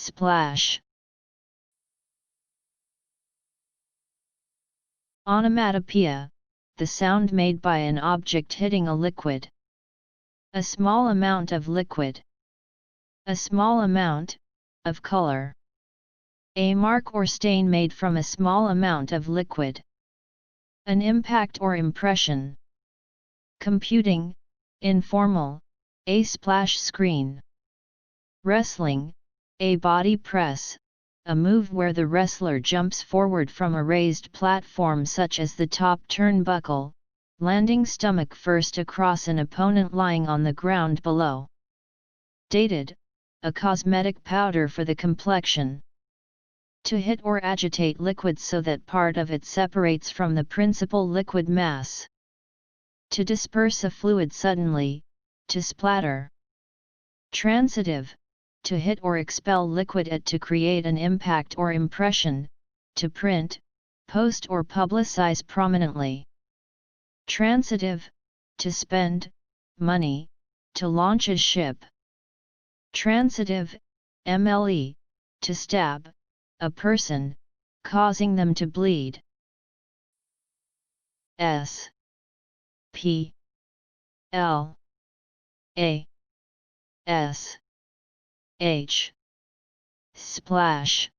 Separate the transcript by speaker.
Speaker 1: Splash. Onomatopoeia, the sound made by an object hitting a liquid. A small amount of liquid. A small amount of color. A mark or stain made from a small amount of liquid. An impact or impression. Computing, informal, a splash screen. Wrestling, a body press, a move where the wrestler jumps forward from a raised platform such as the top turnbuckle, landing stomach first across an opponent lying on the ground below. Dated, a cosmetic powder for the complexion. To hit or agitate liquid so that part of it separates from the principal liquid mass. To disperse a fluid suddenly, to splatter. Transitive, to hit or expel liquid to create an impact or impression, to print, post or publicize prominently. Transitive, to spend money, to launch a ship. Transitive, MLE, to stab a person, causing them to bleed. S P L A S H. Splash.